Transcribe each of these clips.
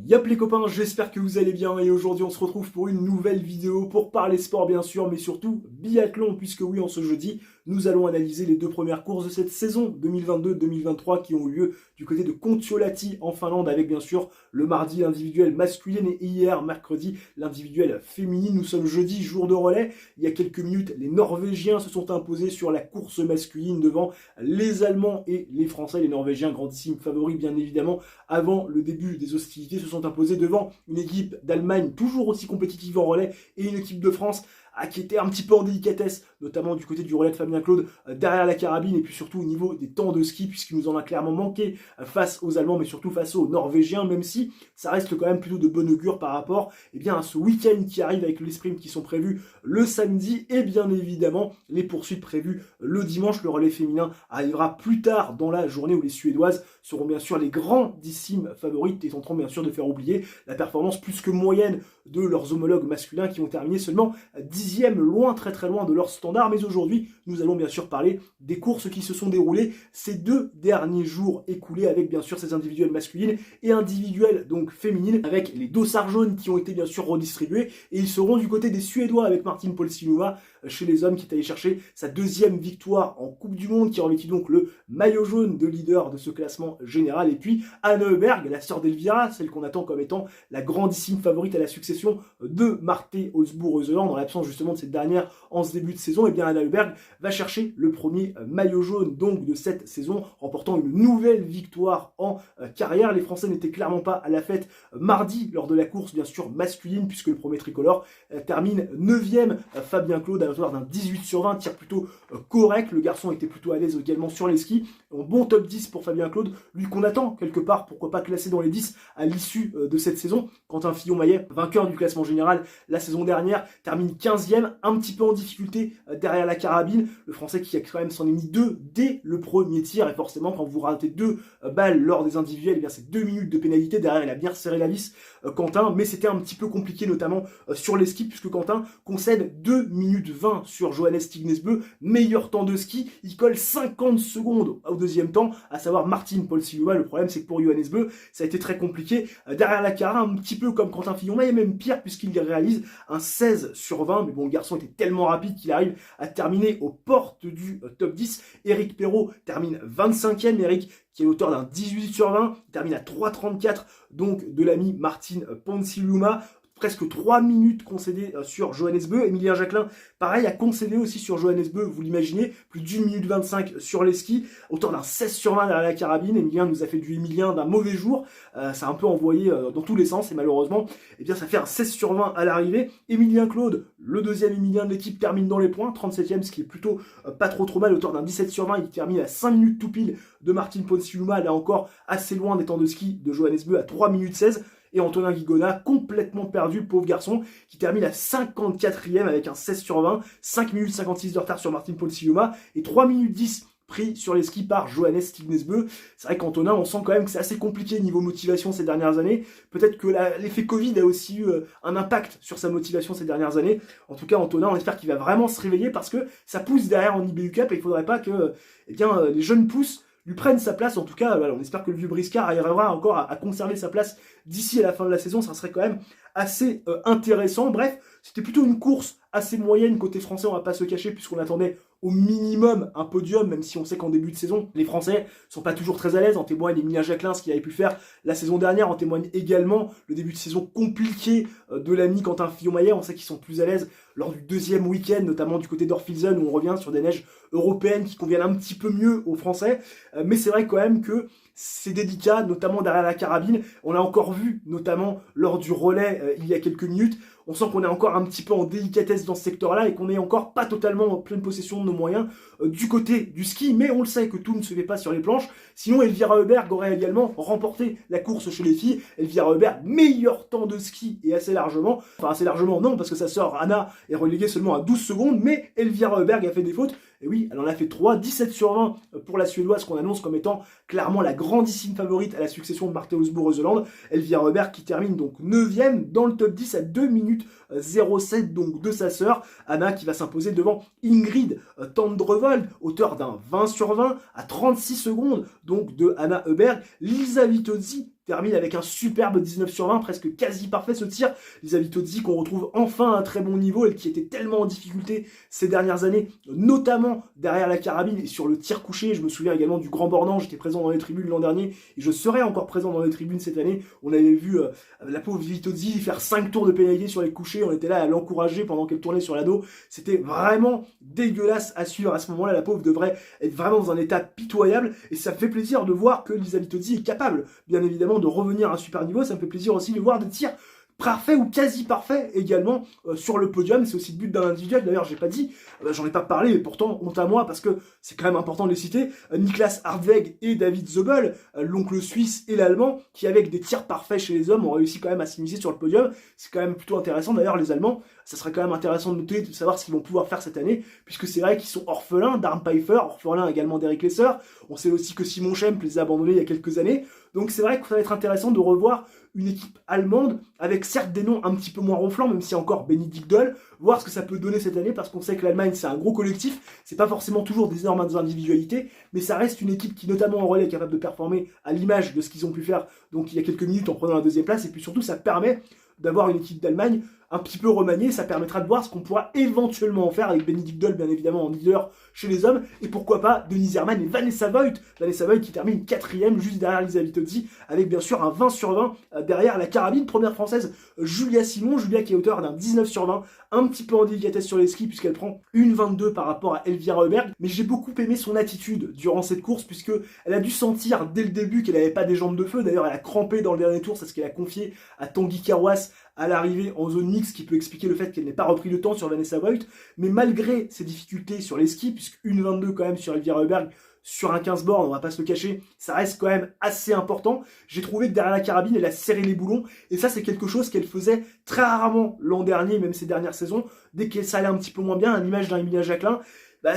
Yop les copains, j'espère que vous allez bien et aujourd'hui on se retrouve pour une nouvelle vidéo pour parler sport bien sûr, mais surtout biathlon, puisque oui, en ce jeudi, nous allons analyser les deux premières courses de cette saison 2022-2023 qui ont eu lieu du côté de Kontiolahti en Finlande, avec bien sûr le mardi l'individuel masculine et hier mercredi l'individuel féminine. Nous sommes jeudi, jour de relais. Il y a quelques minutes, les Norvégiens se sont imposés sur la course masculine devant les Allemands et les Français. Les Norvégiens, grandissimes favoris bien évidemment, avant le début des hostilités, se sont imposés devant une équipe d'Allemagne toujours aussi compétitive en relais et une équipe de France qui était un petit peu en délicatesse, notamment du côté du relais de Fabien Claude derrière la carabine, et puis surtout au niveau des temps de ski, puisqu'il nous en a clairement manqué face aux Allemands, mais surtout face aux Norvégiens, même si ça reste quand même plutôt de bon augure par rapport à ce week-end qui arrive avec les sprints qui sont prévus le samedi, et bien évidemment les poursuites prévues le dimanche. Le relais féminin arrivera plus tard dans la journée où les Suédoises seront bien sûr les grandissimes favorites et tenteront bien sûr de faire oublier la performance plus que moyenne de leurs homologues masculins qui ont terminé seulement 10e, loin, très très loin de leur standard. Mais aujourd'hui, nous allons bien sûr parler des courses qui se sont déroulées ces deux derniers jours écoulés, avec bien sûr ces individuels masculines et individuels donc féminines, avec les dossards jaunes qui ont été bien sûr redistribués, et ils seront du côté des Suédois avec Martin Paulsiluma chez les hommes qui est allé chercher sa deuxième victoire en Coupe du Monde, qui revêtit donc le maillot jaune de leader de ce classement général. Et puis Anna Öberg, la sœur d'Elvira, celle qu'on attend comme étant la grandissime favorite à la succession de Marte Olsbourg-Reuseland, en l'absence justement de cette dernière en ce début de saison. Et bien Anna Öberg va chercher le premier maillot jaune donc de cette saison, remportant une nouvelle victoire en carrière. Les Français n'étaient clairement pas à la fête mardi lors de la course bien sûr masculine, puisque le premier tricolore termine 9e. Fabien Claude à l'auteur d'un 18/20, tir plutôt correct. Le garçon était plutôt à l'aise également sur les skis. Un bon top 10 pour Fabien Claude, lui qu'on attend quelque part, pourquoi pas classé dans les 10 à l'issue de cette saison. Quentin Fillon-Maillet, vainqueur du classement général la saison dernière, termine 15e, un petit peu en difficulté derrière la carabine. Le Français qui a quand même s'en est mis 2 dès le premier tir, et forcément quand vous ratez 2 balles lors des individuels, et bien c'est 2 minutes de pénalité. Derrière il a bien resserré la vis Quentin, mais c'était un petit peu compliqué notamment sur les skis, puisque Quentin concède 2 minutes 20 sur Johannes Tignesbø, meilleur temps de ski. Il colle 50 secondes au deuxième temps, à savoir Martin Paulsiluma. Le problème c'est que pour Johannes Bø, ça a été très compliqué derrière la cara, un petit peu comme Quentin Fillon-Maillet, et même pire puisqu'il réalise un 16/20. Mais bon, le garçon était tellement rapide qu'il arrive à terminer aux portes du top 10. Eric Perrault termine 25e. Eric qui est auteur d'un 18/20, il termine à 3,34 donc de l'ami Martin Paulsiluma. Presque 3 minutes concédées sur Johannes Bø. Emilien Jacquelin, pareil, a concédé aussi sur Johannes Bø, vous l'imaginez, plus d'1 minute 25 sur les skis, autant d'un 16/20 derrière la carabine. Emilien nous a fait du Emilien d'un mauvais jour, ça a un peu envoyé dans tous les sens, et malheureusement, eh bien, ça fait un 16/20 à l'arrivée. Emilien Claude, le deuxième Emilien de l'équipe, termine dans les points, 37e, ce qui est plutôt pas trop mal, auteur d'un 17/20, il termine à 5 minutes tout pile de Martin Paulsiluma, là encore assez loin des temps de ski de Johannes Bø à 3 minutes 16. Et Antonin Guigona, complètement perdu, le pauvre garçon, qui termine à 54e avec un 16/20, 5 minutes 56 de retard sur Martin Paulsiluma, et 3 minutes 10 pris sur les skis par Johannes Tignesbø. C'est vrai qu'Antonin, on sent quand même que c'est assez compliqué niveau motivation ces dernières années. Peut-être que l'effet Covid a aussi eu un impact sur sa motivation ces dernières années. En tout cas, Antonin, on espère qu'il va vraiment se réveiller, parce que ça pousse derrière en IBU Cup, et il faudrait pas que les jeunes pousses lui prennent sa place. En tout cas, voilà, on espère que le vieux Briscard arrivera encore à conserver sa place d'ici à la fin de la saison. Ça serait quand même assez intéressant. Bref, c'était plutôt une course assez moyenne côté français, on va pas se cacher, puisqu'on attendait au minimum un podium, même si on sait qu'en début de saison, les Français sont pas toujours très à l'aise. En témoigne Emilien Jacquelin, ce qu'il avait pu faire la saison dernière. En témoigne également le début de saison compliqué de l'ami Quentin Fillon-Maillet. On sait qu'ils sont plus à l'aise lors du deuxième week-end, notamment du côté d'Orfilsen, où on revient sur des neiges européennes qui conviennent un petit peu mieux aux Français. Mais c'est vrai quand même que c'est délicat, notamment derrière la carabine. On l'a encore vu, notamment lors du relais il y a quelques minutes. On sent qu'on est encore un petit peu en délicatesse dans ce secteur-là, et qu'on n'est encore pas totalement en pleine possession de nos moyens du côté du ski. Mais on le sait que tout ne se fait pas sur les planches. Sinon, Elvira Öberg aurait également remporté la course chez les filles. Elvira Öberg, meilleur temps de ski, et assez largement. Enfin, assez largement, non, parce que sa sœur Anna est reléguée seulement à 12 secondes. Mais Elvira Öberg a fait des fautes. Et oui, elle en a fait 3, 17/20 pour la Suédoise, qu'on annonce comme étant clairement la grandissime favorite à la succession de Marte Olsbourg-Reuseland. Elvira Öberg qui termine donc 9e dans le top 10 à 2 minutes 07 donc de sa sœur. Anna qui va s'imposer devant Ingrid Tendrevold, auteur d'un 20/20 à 36 secondes donc de Anna Öberg. Lisa Vitozzi, termine avec un superbe 19 sur 20, presque quasi parfait ce tir. Lisa Vitozzi qu'on retrouve enfin à un très bon niveau, elle qui était tellement en difficulté ces dernières années, notamment derrière la carabine et sur le tir couché. Je me souviens également du Grand Bornand, j'étais présent dans les tribunes l'an dernier et je serai encore présent dans les tribunes cette année. On avait vu la pauvre Vitozzi faire 5 tours de pénalité sur les couchés, on était là à l'encourager pendant qu'elle tournait sur l'anneau. C'était vraiment dégueulasse à suivre. À ce moment-là, la pauvre devrait être vraiment dans un état pitoyable et ça me fait plaisir de voir que Lisa Vitozzi est capable, bien évidemment, de revenir à un super niveau. Ça me fait plaisir aussi de voir des tirs parfait ou quasi parfait également sur le podium. C'est aussi le but d'un individuel. D'ailleurs, j'ai pas dit, j'en ai pas parlé, mais pourtant, honte à moi, parce que c'est quand même important de les citer. Niklas Hartweg et David Zobel, l'oncle suisse et l'allemand, qui avec des tirs parfaits chez les hommes ont réussi quand même à s'immiscer sur le podium. C'est quand même plutôt intéressant. D'ailleurs, les Allemands, ça serait quand même intéressant de noter, de savoir ce qu'ils vont pouvoir faire cette année, puisque c'est vrai qu'ils sont orphelins d'Arne Pfeiffer, orphelins également d'Eric Lesser. On sait aussi que Simon Schempp les a abandonnés il y a quelques années. Donc c'est vrai que ça va être intéressant de revoir une équipe allemande avec certes des noms un petit peu moins ronflants, même si encore Benedikt Doll, voir ce que ça peut donner cette année, parce qu'on sait que l'Allemagne c'est un gros collectif, c'est pas forcément toujours des énormes individualités, mais ça reste une équipe qui notamment en relais est capable de performer à l'image de ce qu'ils ont pu faire donc il y a quelques minutes en prenant la deuxième place, et puis surtout ça permet d'avoir une équipe d'Allemagne un petit peu remaniée. Ça permettra de voir ce qu'on pourra éventuellement en faire avec Benedikt Doll bien évidemment en leader chez les hommes, et pourquoi pas Denise Herrmann et Vanessa Voigt qui termine 4ème juste derrière Lisa Vitozzi, avec bien sûr un 20 sur 20 derrière la carabine. Première française, Julia Simon, Julia qui est auteur d'un 19 sur 20, un petit peu en délicatesse sur les skis puisqu'elle prend une 22 par rapport à Elvira Heuberg, mais j'ai beaucoup aimé son attitude durant cette course, puisque elle a dû sentir dès le début qu'elle n'avait pas des jambes de feu. D'ailleurs elle a crampé dans le dernier tour, c'est ce qu'elle a confié à Tanguy Carwas à l'arrivée en zone mixte, qui peut expliquer le fait qu'elle n'ait pas repris le temps sur Vanessa Voigt. Mais malgré ses difficultés sur les skis, puisque une 22 quand même sur Elvira Heuberg, sur un 15 bornes, on va pas se le cacher, ça reste quand même assez important. J'ai trouvé que derrière la carabine, elle a serré les boulons, et ça c'est quelque chose qu'elle faisait très rarement l'an dernier, même ces dernières saisons. Dès que ça allait un petit peu moins bien, à l'image d'un Emilia Jacquelin,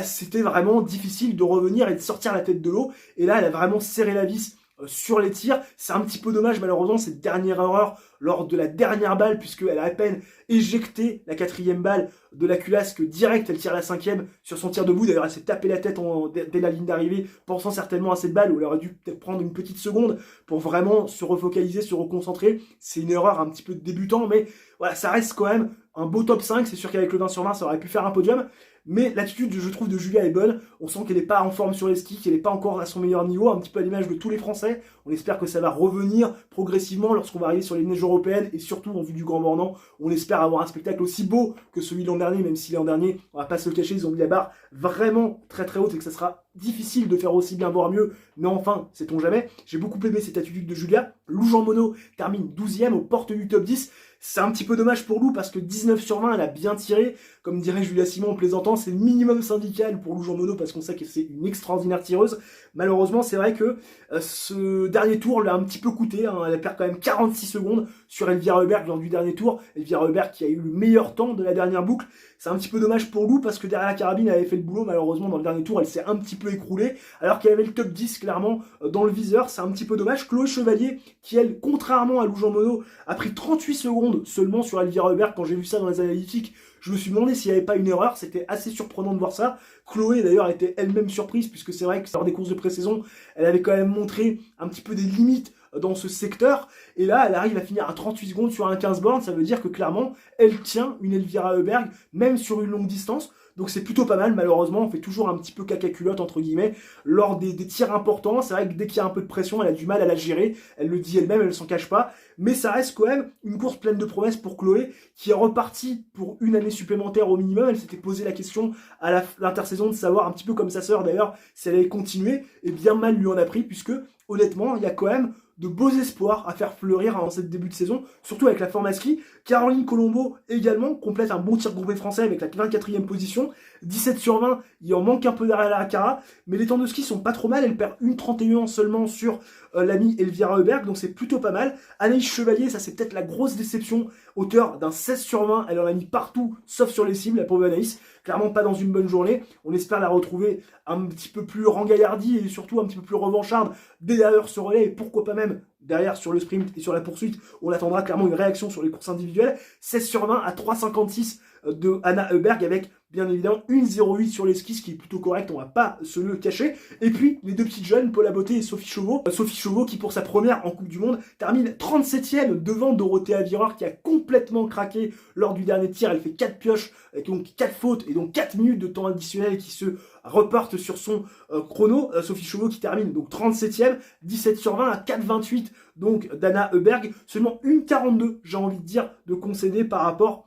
c'était vraiment difficile de revenir et de sortir la tête de l'eau. Et là, elle a vraiment serré la vis sur les tirs. C'est un petit peu dommage malheureusement cette dernière erreur lors de la dernière balle, puisqu'elle a à peine éjecté la 4e balle de la culasse que direct elle tire la 5e sur son tir debout. D'ailleurs elle s'est tapé la tête dès la ligne d'arrivée, pensant certainement à cette balle où elle aurait dû peut-être prendre une petite seconde pour vraiment se refocaliser, se reconcentrer. C'est une erreur un petit peu de débutant, mais voilà, ça reste quand même un beau top 5. C'est sûr qu'avec le 20 sur 20 ça aurait pu faire un podium, mais l'attitude, je trouve, de Julia est bonne. On sent qu'elle n'est pas en forme sur les skis, qu'elle n'est pas encore à son meilleur niveau, un petit peu à l'image de tous les Français. On espère que ça va revenir progressivement lorsqu'on va arriver sur les neiges européennes, et surtout en vue du Grand Bornand. On espère avoir un spectacle aussi beau que celui de l'an dernier, même si l'an dernier, on va pas se le cacher, ils ont mis la barre vraiment très très haute et que ça sera difficile de faire aussi bien, voire mieux, mais enfin, sait-on jamais. J'ai beaucoup aimé cette attitude de Julia. Lou Jean Monod termine 12ème aux portes du top 10. C'est un petit peu dommage pour Lou parce que 19 sur 20, elle a bien tiré. Comme dirait Julia Simon en plaisantant, c'est le minimum syndical pour Lou Jean Monod parce qu'on sait que c'est une extraordinaire tireuse. Malheureusement, c'est vrai que ce dernier tour l'a un petit peu coûté. Elle perd quand même 46 secondes sur Elvira Heuberg lors du dernier tour. Elvira Heuberg qui a eu le meilleur temps de la dernière boucle. C'est un petit peu dommage pour Lou parce que derrière la carabine, elle avait fait le boulot. Malheureusement, dans le dernier tour, elle s'est un petit peu écroulée alors qu'elle avait le top 10 clairement dans le viseur. C'est un petit peu dommage. Chloé Chevalier qui, elle, contrairement à Lou Jean Monod, a pris 38 secondes seulement sur Elvira Heuberg. Quand j'ai vu ça dans les analytiques, je me suis demandé s'il n'y avait pas une erreur. C'était assez surprenant de voir ça. Chloé d'ailleurs était elle-même surprise, puisque c'est vrai que lors des courses de pré-saison, elle avait quand même montré un petit peu des limites dans ce secteur, et là elle arrive à finir à 38 secondes sur un 15 bornes. Ça veut dire que clairement elle tient une Elvira Heuberg même sur une longue distance. Donc c'est plutôt pas mal. Malheureusement on fait toujours un petit peu caca culotte entre guillemets lors des tirs importants. C'est vrai que dès qu'il y a un peu de pression, elle a du mal à la gérer, elle le dit elle-même, elle s'en cache pas, mais ça reste quand même une course pleine de promesses pour Chloé, qui est repartie pour une année supplémentaire au minimum. Elle s'était posé la question à l'intersaison de savoir, un petit peu comme sa sœur d'ailleurs, si elle allait continuer, et bien mal lui en a pris, puisque honnêtement il y a quand même de beaux espoirs à faire fleurir en cette début de saison, surtout avec la forme à ski. Caroline Colombo également complète un bon tir groupé français avec la 24e position, 17 sur 20, il en manque un peu derrière la Cara, mais les temps de ski sont pas trop mal. Elle perd une 31 seulement sur l'amie Elvira Heuberg, donc c'est plutôt pas mal. Anaïs Chevalier, ça c'est peut-être la grosse déception, auteur d'un 16 sur 20, elle en a mis partout sauf sur les cibles, la pauvre Anaïs, clairement pas dans une bonne journée. On espère la retrouver un petit peu plus rengaillardie et surtout un petit peu plus revancharde dès derrière ce relais, et pourquoi pas même derrière sur le sprint et sur la poursuite, on attendra clairement une réaction sur les courses individuelles. 16 sur 20 à 3,56 de Anna Heuberg avec bien évidemment une 0,8 sur les skis, ce qui est plutôt correct, on va pas se le cacher. Et puis les deux petites jeunes, Paula Beauté et Sophie Chauveau. Sophie Chauveau qui pour sa première en Coupe du Monde termine 37e devant Dorothée Avireur qui a complètement craqué lors du dernier tir. Elle fait 4 pioches, avec donc 4 fautes et donc 4 minutes de temps additionnel qui se reportent sur son chrono. Sophie Chauveau qui termine donc 37e, 17 sur 20 à 4,28 donc d'Anna Heuberg. Seulement une 42, j'ai envie de dire, de concéder par rapport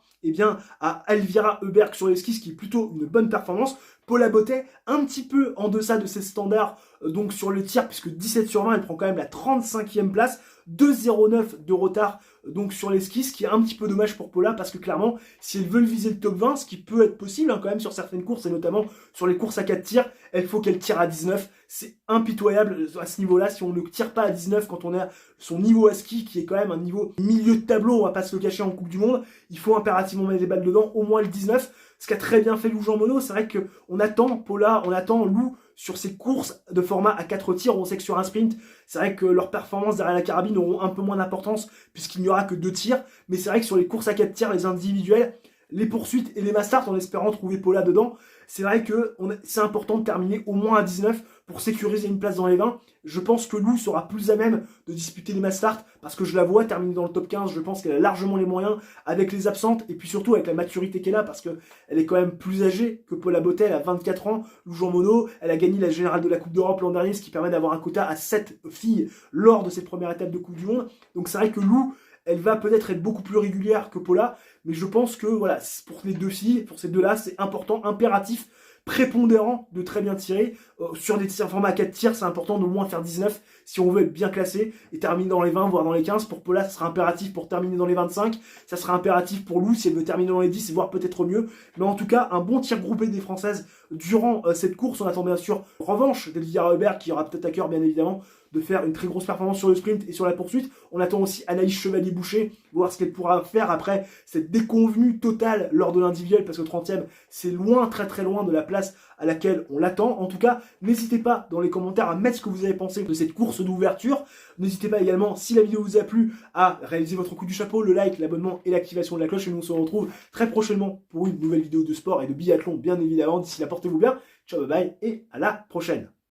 à Elvira Heuberg sur les skis, ce qui est plutôt une bonne performance. Paula Beauté, un petit peu en deçà de ses standards, donc sur le tir, puisque 17 sur 20, elle prend quand même la 35e place, 2,09 de retard donc sur les skis, ce qui est un petit peu dommage pour Paula, parce que clairement, si elle veut viser le top 20, ce qui peut être possible quand même sur certaines courses, et notamment sur les courses à 4 tirs, il faut qu'elle tire à 19. C'est impitoyable à ce niveau-là, si on ne tire pas à 19 quand on a son niveau à ski, qui est quand même un niveau milieu de tableau, on va pas se le cacher en Coupe du Monde, il faut impérativement mettre les balles dedans, au moins le 19, ce qu'a très bien fait Lou Jean Monod. C'est vrai qu'on attend Paula, on attend Lou sur ces courses de format à 4 tirs. On sait que sur un sprint, c'est vrai que leurs performances derrière la carabine auront un peu moins d'importance puisqu'il n'y aura que 2 tirs. Mais c'est vrai que sur les courses à 4 tirs, les individuels, les poursuites et les mass start, en espérant trouver Paula dedans, c'est vrai que c'est important de terminer au moins à 19 pour sécuriser une place dans les 20. Je pense que Lou sera plus à même de disputer les mass start parce que je la vois terminer dans le top 15. Je pense qu'elle a largement les moyens avec les absentes et puis surtout avec la maturité qu'elle a, parce qu'elle est quand même plus âgée que Paula Beauté. Elle a 24 ans. Lou Jean Monod, elle a gagné la générale de la Coupe d'Europe l'an dernier, ce qui permet d'avoir un quota à 7 filles lors de cette première étape de Coupe du Monde. Donc c'est vrai que Lou, elle va peut-être être beaucoup plus régulière que Paula, mais je pense que voilà, pour les deux filles, pour ces deux-là, c'est important, impératif, prépondérant de très bien tirer. Sur des tirs format 4 tirs, c'est important d'au moins faire 19 si on veut être bien classé et terminer dans les 20, voire dans les 15. Pour Paula, ça sera impératif pour terminer dans les 25. Ça sera impératif pour Lou si elle veut terminer dans les 10, voire peut-être mieux. Mais en tout cas, un bon tir groupé des Françaises durant cette course. On attend bien sûr revanche d'Elvira Heuberg, qui aura peut-être à cœur, bien évidemment, de faire une très grosse performance sur le sprint et sur la poursuite. On attend aussi Anaïs Chevalier-Boucher, voir ce qu'elle pourra faire après cette déconvenue totale lors de l'individuel, parce que 30e, c'est loin, très très loin de la place à laquelle on l'attend. En tout cas, n'hésitez pas dans les commentaires à mettre ce que vous avez pensé de cette course d'ouverture. N'hésitez pas également, si la vidéo vous a plu, à réaliser votre coup du chapeau, le like, l'abonnement et l'activation de la cloche. Et nous on se retrouve très prochainement pour une nouvelle vidéo de sport et de biathlon, bien évidemment. D'ici là, portez-vous bien. Ciao, bye bye et à la prochaine.